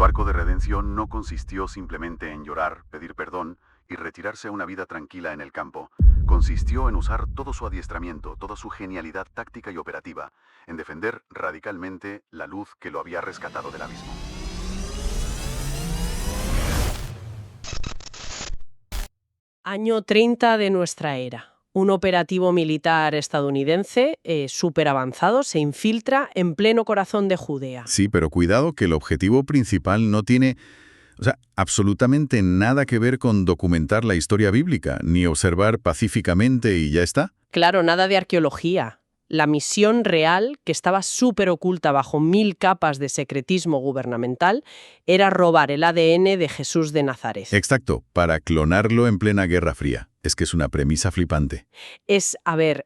Su arco de redención no consistió simplemente en llorar, pedir perdón y retirarse a una vida tranquila en el campo. Consistió en usar todo su adiestramiento, toda su genialidad táctica y operativa, en defender radicalmente la luz que lo había rescatado del abismo. Año 30 de nuestra era. Un operativo militar estadounidense súper avanzado se infiltra en pleno corazón de Judea. Sí, pero cuidado que el objetivo principal no tiene, absolutamente nada que ver con documentar la historia bíblica, ni observar pacíficamente y ya está. Claro, nada de arqueología. La misión real, que estaba súper oculta bajo 1000 capas de secretismo gubernamental, era robar el ADN de Jesús de Nazaret. Exacto, para clonarlo en plena Guerra Fría. Es que es una premisa flipante. Es,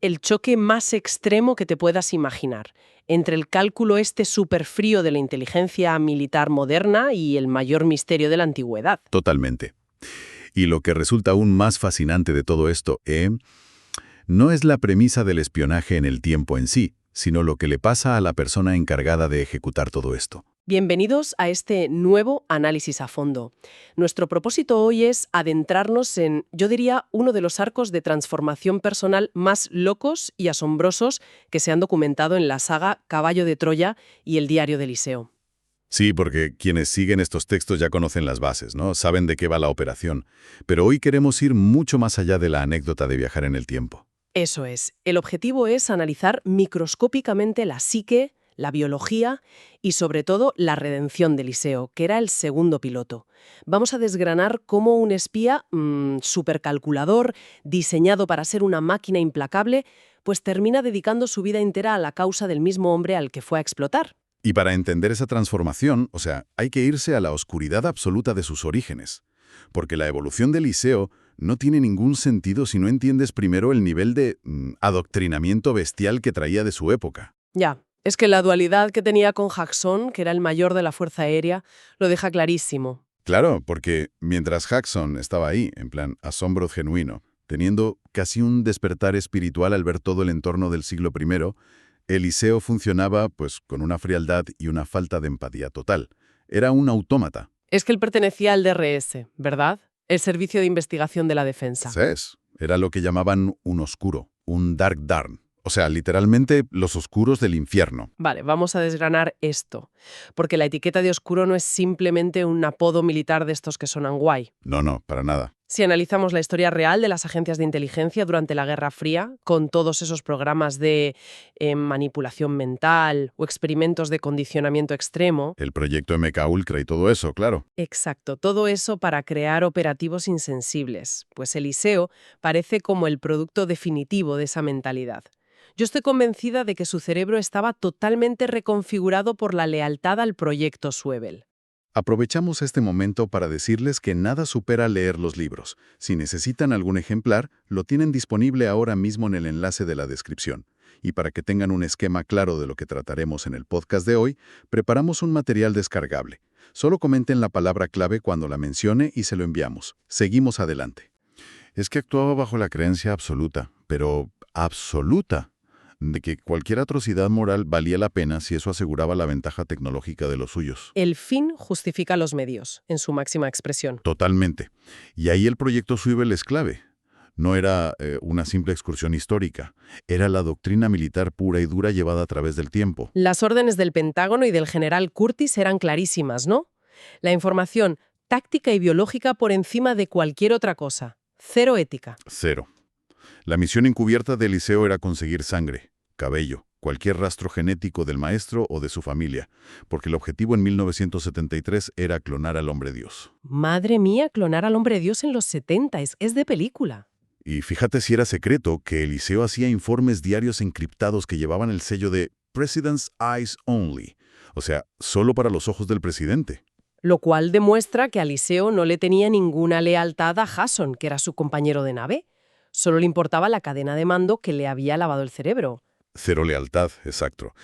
el choque más extremo que te puedas imaginar, entre el cálculo súper frío de la inteligencia militar moderna y el mayor misterio de la antigüedad. Totalmente. Y lo que resulta aún más fascinante de todo esto, no es la premisa del espionaje en el tiempo en sí, sino lo que le pasa a la persona encargada de ejecutar todo esto. Bienvenidos a este nuevo análisis a fondo. Nuestro propósito hoy es adentrarnos en, yo diría, uno de los arcos de transformación personal más locos y asombrosos que se han documentado en la saga Caballo de Troya y el Diario de Eliseo. Sí, porque quienes siguen estos textos ya conocen las bases, ¿no? Saben de qué va la operación. Pero hoy queremos ir mucho más allá de la anécdota de viajar en el tiempo. Eso es. El objetivo es analizar microscópicamente la psique, la biología y, sobre todo, la redención de Eliseo, que era el segundo piloto. Vamos a desgranar cómo un espía supercalculador, diseñado para ser una máquina implacable, pues termina dedicando su vida entera a la causa del mismo hombre al que fue a explotar. Y para entender esa transformación, hay que irse a la oscuridad absoluta de sus orígenes. Porque la evolución de Eliseo no tiene ningún sentido si no entiendes primero el nivel de adoctrinamiento bestial que traía de su época. Ya. Es que la dualidad que tenía con Jackson, que era el mayor de la Fuerza Aérea, lo deja clarísimo. Claro, porque mientras Jackson estaba ahí, en plan asombro genuino, teniendo casi un despertar espiritual al ver todo el entorno del siglo I, Eliseo funcionaba con una frialdad y una falta de empatía total. Era un autómata. Es que él pertenecía al DRS, ¿verdad? El Servicio de Investigación de la Defensa. Sí, era lo que llamaban un oscuro, un dark darn. Literalmente los oscuros del infierno. Vale, vamos a desgranar esto. Porque la etiqueta de oscuro no es simplemente un apodo militar de estos que sonan guay. No, para nada. Si analizamos la historia real de las agencias de inteligencia durante la Guerra Fría, con todos esos programas de manipulación mental o experimentos de condicionamiento extremo... El proyecto MK-Ultra y todo eso, claro. Exacto, todo eso para crear operativos insensibles. Pues Eliseo parece como el producto definitivo de esa mentalidad. Yo estoy convencida de que su cerebro estaba totalmente reconfigurado por la lealtad al proyecto Suebel. Aprovechamos este momento para decirles que nada supera leer los libros. Si necesitan algún ejemplar, lo tienen disponible ahora mismo en el enlace de la descripción. Y para que tengan un esquema claro de lo que trataremos en el podcast de hoy, preparamos un material descargable. Solo comenten la palabra clave cuando la mencione y se lo enviamos. Seguimos adelante. Es que actuaba bajo la creencia absoluta, pero absoluta, de que cualquier atrocidad moral valía la pena si eso aseguraba la ventaja tecnológica de los suyos. El fin justifica los medios, en su máxima expresión. Totalmente. Y ahí el proyecto Suebel es clave. No era una simple excursión histórica, era la doctrina militar pura y dura llevada a través del tiempo. Las órdenes del Pentágono y del general Curtis eran clarísimas, ¿no? La información táctica y biológica por encima de cualquier otra cosa. Cero ética. Cero. La misión encubierta de Eliseo era conseguir sangre, cabello, cualquier rastro genético del maestro o de su familia, porque el objetivo en 1973 era clonar al hombre Dios. Madre mía, clonar al hombre Dios en los 70 es de película. Y fíjate si era secreto que Eliseo hacía informes diarios encriptados que llevaban el sello de President's Eyes Only, solo para los ojos del presidente. Lo cual demuestra que a Eliseo no le tenía ninguna lealtad a Jason, que era su compañero de nave. Solo le importaba la cadena de mando que le había lavado el cerebro. Cero lealtad, exacto.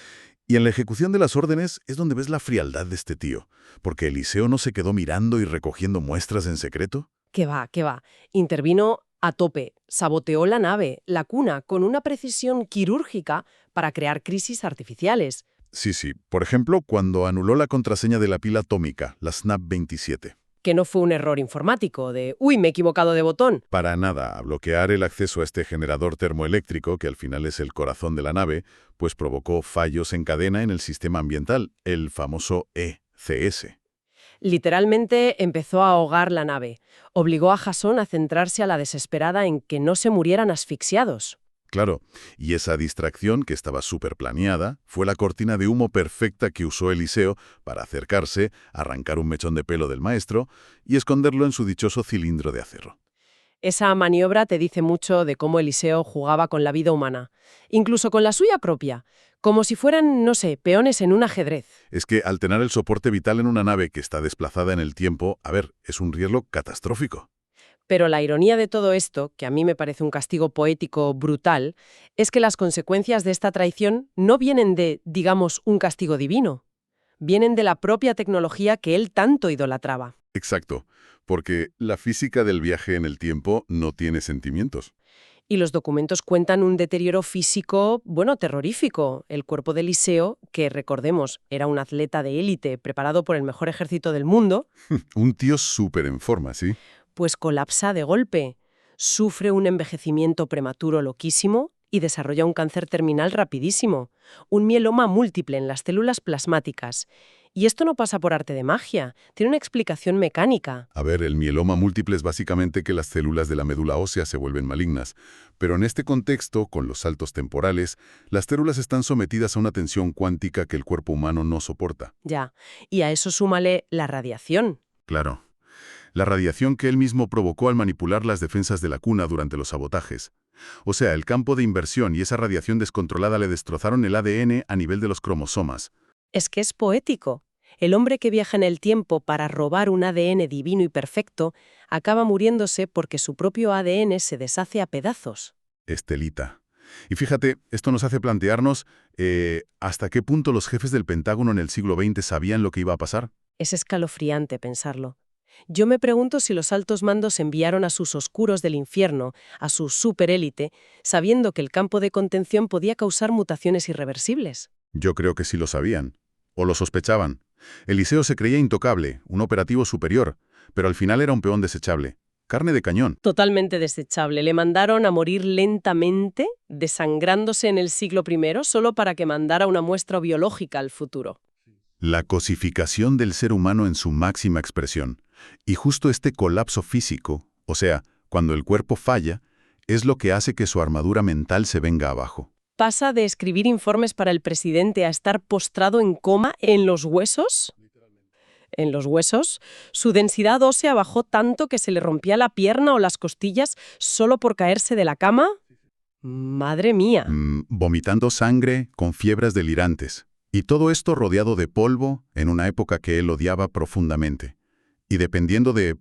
Y en la ejecución de las órdenes es donde ves la frialdad de este tío, porque Eliseo no se quedó mirando y recogiendo muestras en secreto. ¿Qué va? Intervino a tope, saboteó la nave, la cuna, con una precisión quirúrgica para crear crisis artificiales. Sí. Por ejemplo, cuando anuló la contraseña de la pila atómica, la SNAP 27. Que no fue un error informático de, uy, me he equivocado de botón. Para nada, bloquear el acceso a este generador termoeléctrico, que al final es el corazón de la nave, pues provocó fallos en cadena en el sistema ambiental, el famoso ECS. Literalmente empezó a ahogar la nave. Obligó a Jasón a centrarse a la desesperada en que no se murieran asfixiados. Claro, y esa distracción, que estaba súper planeada, fue la cortina de humo perfecta que usó Eliseo para acercarse, arrancar un mechón de pelo del maestro y esconderlo en su dichoso cilindro de acero. Esa maniobra te dice mucho de cómo Eliseo jugaba con la vida humana, incluso con la suya propia, como si fueran, no sé, peones en un ajedrez. Es que al tener el soporte vital en una nave que está desplazada en el tiempo, es un riesgo catastrófico. Pero la ironía de todo esto, que a mí me parece un castigo poético brutal, es que las consecuencias de esta traición no vienen de, digamos, un castigo divino. Vienen de la propia tecnología que él tanto idolatraba. Exacto, porque la física del viaje en el tiempo no tiene sentimientos. Y los documentos cuentan un deterioro físico, bueno, terrorífico. El cuerpo de Eliseo, que recordemos, era un atleta de élite preparado por el mejor ejército del mundo, Un tío súper en forma, ¿sí? pues colapsa de golpe, sufre un envejecimiento prematuro loquísimo y desarrolla un cáncer terminal rapidísimo, un mieloma múltiple en las células plasmáticas. Y esto no pasa por arte de magia, tiene una explicación mecánica. El mieloma múltiple es básicamente que las células de la médula ósea se vuelven malignas, pero en este contexto, con los saltos temporales, las células están sometidas a una tensión cuántica que el cuerpo humano no soporta. Ya, y a eso súmale la radiación. Claro. La radiación que él mismo provocó al manipular las defensas de la cuna durante los sabotajes. O sea, el campo de inversión y esa radiación descontrolada le destrozaron el ADN a nivel de los cromosomas. Es que es poético. El hombre que viaja en el tiempo para robar un ADN divino y perfecto acaba muriéndose porque su propio ADN se deshace a pedazos. Estelita. Y fíjate, esto nos hace plantearnos hasta qué punto los jefes del Pentágono en el siglo XX sabían lo que iba a pasar. Es escalofriante pensarlo. Yo me pregunto si los altos mandos enviaron a sus oscuros del infierno, a su superélite, sabiendo que el campo de contención podía causar mutaciones irreversibles. Yo creo que sí lo sabían. O lo sospechaban. Eliseo se creía intocable, un operativo superior, pero al final era un peón desechable. Carne de cañón. Totalmente desechable. Le mandaron a morir lentamente, desangrándose en el siglo I, solo para que mandara una muestra biológica al futuro. La cosificación del ser humano en su máxima expresión. Y justo este colapso físico, o sea, cuando el cuerpo falla, es lo que hace que su armadura mental se venga abajo. Pasa de escribir informes para el presidente a estar postrado en coma en los huesos. En los huesos, su densidad ósea bajó tanto que se le rompía la pierna o las costillas solo por caerse de la cama. ¡Madre mía! Vomitando sangre, con fiebres delirantes. Y todo esto rodeado de polvo en una época que él odiaba profundamente. Y dependiendo de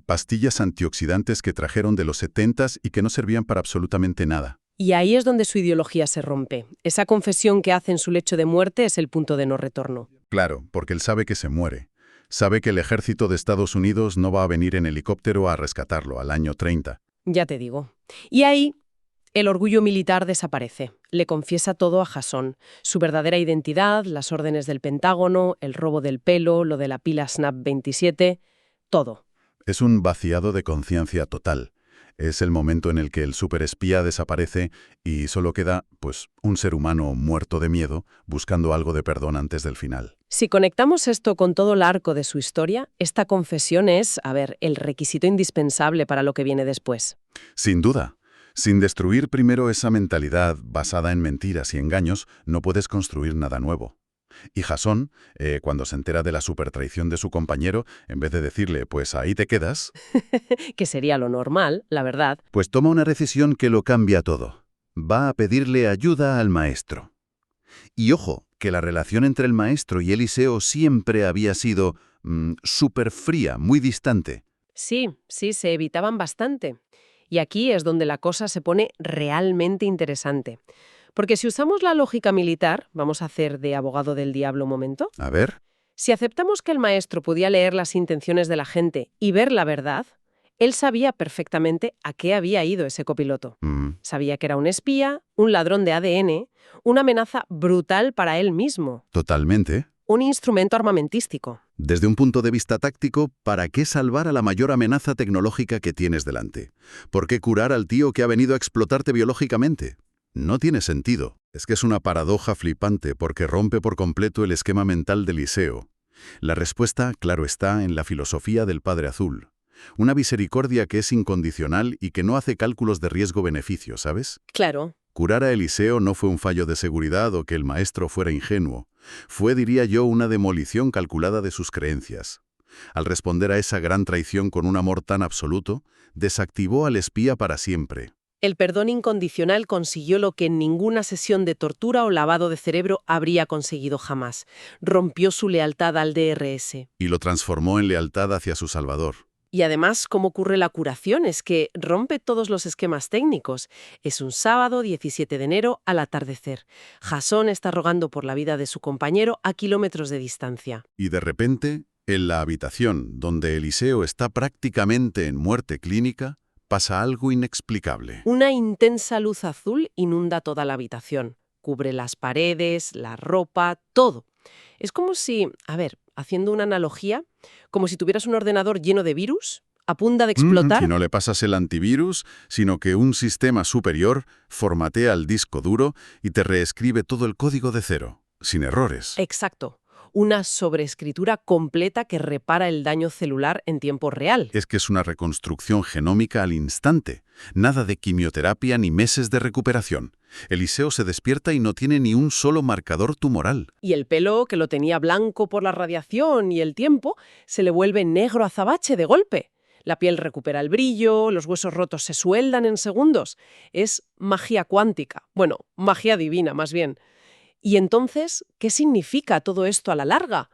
pastillas antioxidantes que trajeron de los 70s y que no servían para absolutamente nada. Y ahí es donde su ideología se rompe. Esa confesión que hace en su lecho de muerte es el punto de no retorno. Claro, porque él sabe que se muere. Sabe que el ejército de Estados Unidos no va a venir en helicóptero a rescatarlo al año 30. Ya te digo. Y ahí el orgullo militar desaparece. Le confiesa todo a Jasón. Su verdadera identidad, las órdenes del Pentágono, el robo del pelo, lo de la pila SNAP 27, todo. Es un vaciado de conciencia total. Es el momento en el que el superespía desaparece y solo queda, un ser humano muerto de miedo, buscando algo de perdón antes del final. Si conectamos esto con todo el arco de su historia, esta confesión es, el requisito indispensable para lo que viene después. Sin duda. Sin destruir primero esa mentalidad basada en mentiras y engaños, no puedes construir nada nuevo. Y Jasón, cuando se entera de la supertraición de su compañero, en vez de decirle, pues ahí te quedas, que sería lo normal, la verdad, pues toma una decisión que lo cambia todo. Va a pedirle ayuda al maestro. Y ojo, que la relación entre el maestro y Eliseo siempre había sido súper fría, muy distante. Sí, se evitaban bastante. Y aquí es donde la cosa se pone realmente interesante. Porque si usamos la lógica militar, vamos a hacer de abogado del diablo un momento. a ver, Si aceptamos que el maestro podía leer las intenciones de la gente y ver la verdad, Él sabía perfectamente a qué había ido ese copiloto. Sabía que era un espía, un ladrón de ADN, una amenaza brutal para él mismo, Totalmente. un instrumento armamentístico. Desde un punto de vista táctico, ¿para qué salvar a la mayor amenaza tecnológica que tienes delante? ¿Por qué curar al tío que ha venido a explotarte biológicamente? No tiene sentido. Es que es una paradoja flipante porque rompe por completo el esquema mental de Eliseo. La respuesta, claro está, en la filosofía del Padre Azul. Una misericordia que es incondicional y que no hace cálculos de riesgo-beneficio, ¿sabes? Claro. Curar a Eliseo no fue un fallo de seguridad o que el maestro fuera ingenuo. Fue, diría yo, una demolición calculada de sus creencias. Al responder a esa gran traición con un amor tan absoluto, desactivó al espía para siempre. El perdón incondicional consiguió lo que ninguna sesión de tortura o lavado de cerebro habría conseguido jamás. Rompió su lealtad al DRS. Y lo transformó en lealtad hacia su Salvador. Y además, ¿cómo ocurre la curación? Es que rompe todos los esquemas técnicos. Es un sábado, 17 de enero, al atardecer. Jasón está rogando por la vida de su compañero a kilómetros de distancia. Y de repente, en la habitación donde Eliseo está prácticamente en muerte clínica, pasa algo inexplicable. Una intensa luz azul inunda toda la habitación. Cubre las paredes, la ropa, todo. Es como si, haciendo una analogía, como si tuvieras un ordenador lleno de virus, a punto de explotar. Si no le pasas el antivirus, sino que un sistema superior formatea el disco duro y te reescribe todo el código de cero, sin errores. Exacto. Una sobreescritura completa que repara el daño celular en tiempo real. Es que es una reconstrucción genómica al instante. Nada de quimioterapia ni meses de recuperación. Eliseo se despierta y no tiene ni un solo marcador tumoral. Y el pelo, que lo tenía blanco por la radiación y el tiempo, se le vuelve negro azabache de golpe. La piel recupera el brillo, los huesos rotos se sueldan en segundos. Es magia cuántica. Bueno, magia divina, más bien. Y entonces, ¿qué significa todo esto a la larga?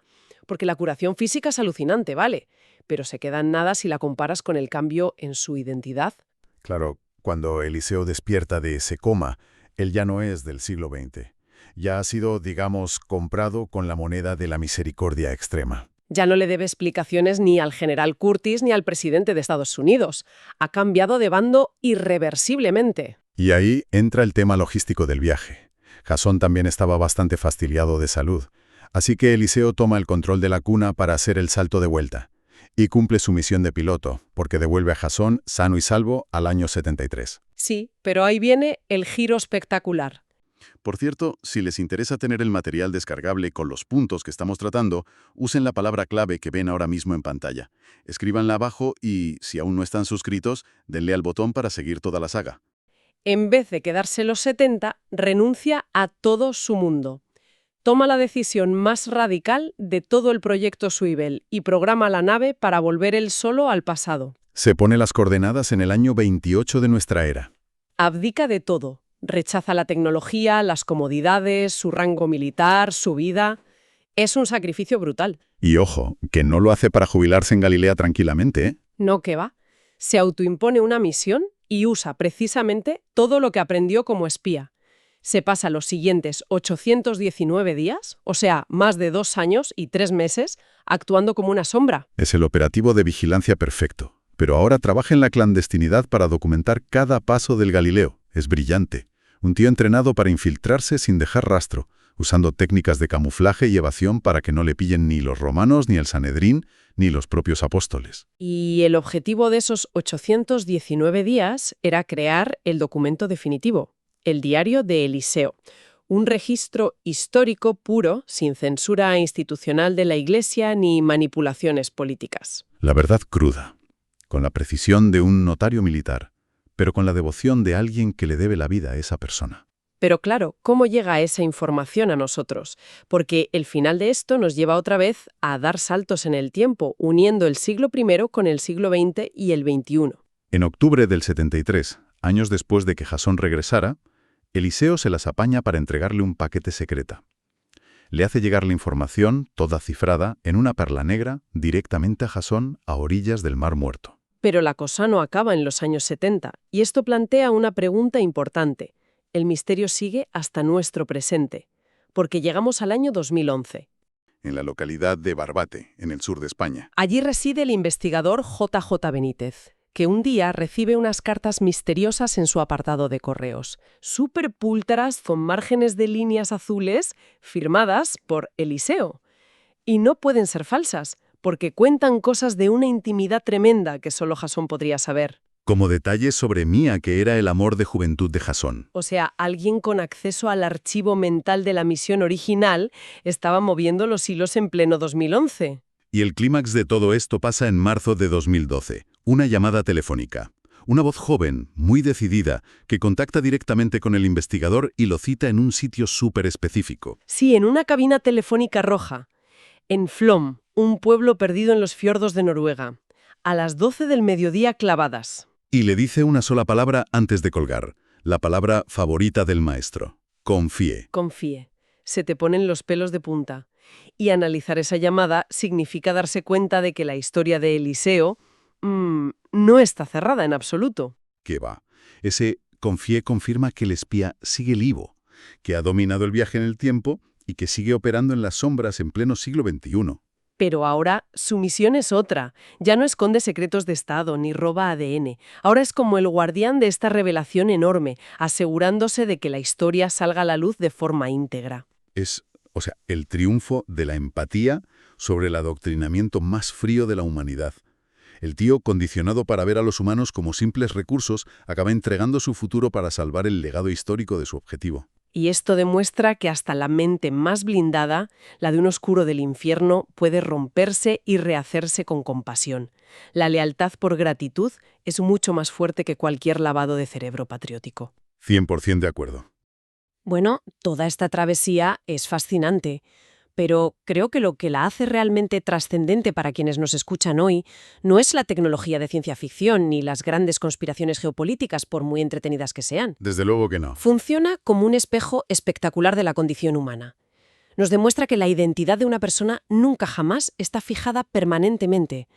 Porque la curación física es alucinante, ¿vale? Pero se queda en nada si la comparas con el cambio en su identidad. Claro, cuando Eliseo despierta de ese coma, él ya no es del siglo XX. Ya ha sido, digamos, comprado con la moneda de la misericordia extrema. Ya no le debe explicaciones ni al general Curtis ni al presidente de Estados Unidos. Ha cambiado de bando irreversiblemente. Y ahí entra el tema logístico del viaje. Jasón también estaba bastante fastidiado de salud, así que Eliseo toma el control de la cuna para hacer el salto de vuelta. Y cumple su misión de piloto, porque devuelve a Jasón sano y salvo al año 73. Sí, pero ahí viene el giro espectacular. Por cierto, si les interesa tener el material descargable con los puntos que estamos tratando, usen la palabra clave que ven ahora mismo en pantalla. Escríbanla abajo y, si aún no están suscritos, denle al botón para seguir toda la saga. En vez de quedarse los 70, renuncia a todo su mundo. Toma la decisión más radical de todo el proyecto Swivel y programa la nave para volver él solo al pasado. Se pone las coordenadas en el año 28 de nuestra era. Abdica de todo. Rechaza la tecnología, las comodidades, su rango militar, su vida. Es un sacrificio brutal. Y ojo, que no lo hace para jubilarse en Galilea tranquilamente, ¿eh? No, que va. Se autoimpone una misión y usa precisamente todo lo que aprendió como espía. Se pasa los siguientes 819 días, o sea, más de 2 años y 3 meses, actuando como una sombra. Es el operativo de vigilancia perfecto. Pero ahora trabaja en la clandestinidad para documentar cada paso del Galileo. Es brillante. Un tío entrenado para infiltrarse sin dejar rastro, usando técnicas de camuflaje y evasión para que no le pillen ni los romanos, ni el Sanedrín, ni los propios apóstoles. Y el objetivo de esos 819 días era crear el documento definitivo, el diario de Eliseo, un registro histórico puro, sin censura institucional de la Iglesia ni manipulaciones políticas. La verdad cruda, con la precisión de un notario militar, pero con la devoción de alguien que le debe la vida a esa persona. Pero claro, ¿cómo llega esa información a nosotros? Porque el final de esto nos lleva otra vez a dar saltos en el tiempo, uniendo el siglo I con el siglo XX y el XXI. En octubre del 73, años después de que Jasón regresara, Eliseo se las apaña para entregarle un paquete secreta. Le hace llegar la información, toda cifrada, en una perla negra, directamente a Jasón a orillas del Mar Muerto. Pero la cosa no acaba en los años 70, y esto plantea una pregunta importante. El misterio sigue hasta nuestro presente, porque llegamos al año 2011. En la localidad de Barbate, en el sur de España. Allí reside el investigador JJ Benítez. que un día recibe unas cartas misteriosas en su apartado de correos, súper púltaras con márgenes de líneas azules firmadas por Eliseo. Y no pueden ser falsas, porque cuentan cosas de una intimidad tremenda que solo Jasón podría saber. Como detalles sobre Mía, que era el amor de juventud de Jasón. O sea, alguien con acceso al archivo mental de la misión original estaba moviendo los hilos en pleno 2011. Y el clímax de todo esto pasa en marzo de 2012. Una llamada telefónica. Una voz joven, muy decidida, que contacta directamente con el investigador y lo cita en un sitio súper específico. Sí, en una cabina telefónica roja. En Flom, un pueblo perdido en los fiordos de Noruega. A las 12 del mediodía clavadas. Y le dice una sola palabra antes de colgar. La palabra favorita del maestro. Confíe. Confíe. Se te ponen los pelos de punta. Y analizar esa llamada significa darse cuenta de que la historia de Eliseo no está cerrada en absoluto. ¿Qué va? Ese confíe confirma que el espía sigue vivo, que ha dominado el viaje en el tiempo y que sigue operando en las sombras en pleno siglo XXI. Pero ahora su misión es otra. Ya no esconde secretos de Estado ni roba ADN. Ahora es como el guardián de esta revelación enorme, asegurándose de que la historia salga a la luz de forma íntegra. Es, el triunfo de la empatía sobre el adoctrinamiento más frío de la humanidad. El tío, condicionado para ver a los humanos como simples recursos, acaba entregando su futuro para salvar el legado histórico de su objetivo. Y esto demuestra que hasta la mente más blindada, la de un oscuro del infierno, puede romperse y rehacerse con compasión. La lealtad por gratitud es mucho más fuerte que cualquier lavado de cerebro patriótico. 100% de acuerdo. Bueno, toda esta travesía es fascinante, pero creo que lo que la hace realmente trascendente para quienes nos escuchan hoy no es la tecnología de ciencia ficción ni las grandes conspiraciones geopolíticas, por muy entretenidas que sean. Desde luego que no. Funciona como un espejo espectacular de la condición humana. Nos demuestra que la identidad de una persona nunca jamás está fijada permanentemente.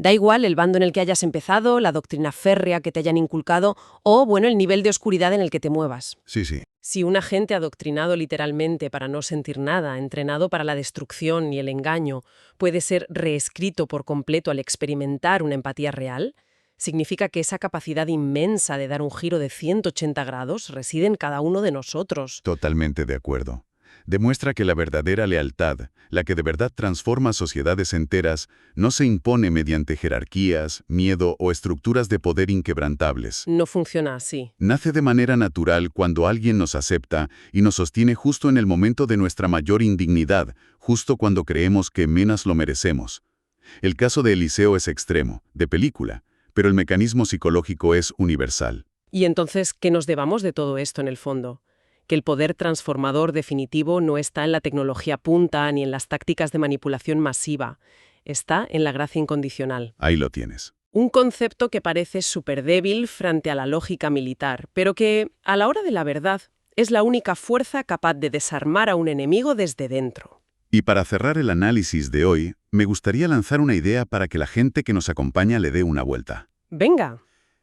Da igual el bando en el que hayas empezado, la doctrina férrea que te hayan inculcado o, el nivel de oscuridad en el que te muevas. Sí, sí. Si un agente adoctrinado literalmente para no sentir nada, entrenado para la destrucción y el engaño, puede ser reescrito por completo al experimentar una empatía real, significa que esa capacidad inmensa de dar un giro de 180 grados reside en cada uno de nosotros. Totalmente de acuerdo. Demuestra que la verdadera lealtad, la que de verdad transforma sociedades enteras, no se impone mediante jerarquías, miedo o estructuras de poder inquebrantables. No funciona así. Nace de manera natural cuando alguien nos acepta y nos sostiene justo en el momento de nuestra mayor indignidad, justo cuando creemos que menos lo merecemos. El caso de Eliseo es extremo, de película, pero el mecanismo psicológico es universal. ¿Y entonces qué nos debamos de todo esto en el fondo? Que el poder transformador definitivo no está en la tecnología punta ni en las tácticas de manipulación masiva. Está en la gracia incondicional. Ahí lo tienes. Un concepto que parece súper débil frente a la lógica militar, pero que, a la hora de la verdad, es la única fuerza capaz de desarmar a un enemigo desde dentro. Y para cerrar el análisis de hoy, me gustaría lanzar una idea para que la gente que nos acompaña le dé una vuelta. Venga.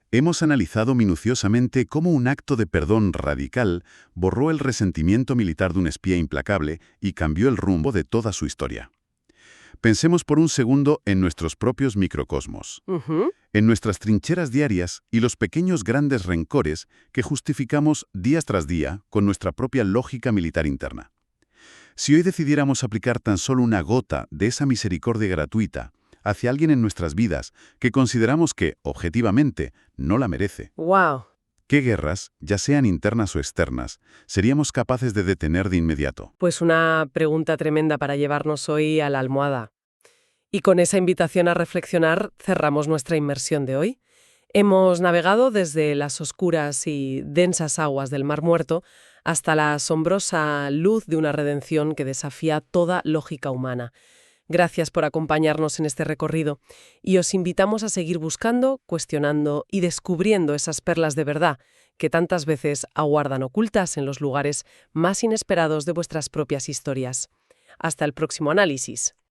Hemos analizado minuciosamente cómo un acto de perdón radical borró el resentimiento militar de un espía implacable y cambió el rumbo de toda su historia. Pensemos por un segundo en nuestros propios microcosmos, en nuestras trincheras diarias y los pequeños grandes rencores que justificamos día tras día con nuestra propia lógica militar interna. Si hoy decidiéramos aplicar tan solo una gota de esa misericordia gratuita hacia alguien en nuestras vidas que consideramos que, objetivamente, no la merece. ¡Wow! ¿Qué guerras, ya sean internas o externas, seríamos capaces de detener de inmediato? Pues una pregunta tremenda para llevarnos hoy a la almohada. Y con esa invitación a reflexionar cerramos nuestra inmersión de hoy. Hemos navegado desde las oscuras y densas aguas del Mar Muerto hasta la asombrosa luz de una redención que desafía toda lógica humana. Gracias por acompañarnos en este recorrido y os invitamos a seguir buscando, cuestionando y descubriendo esas perlas de verdad que tantas veces aguardan ocultas en los lugares más inesperados de vuestras propias historias. Hasta el próximo análisis.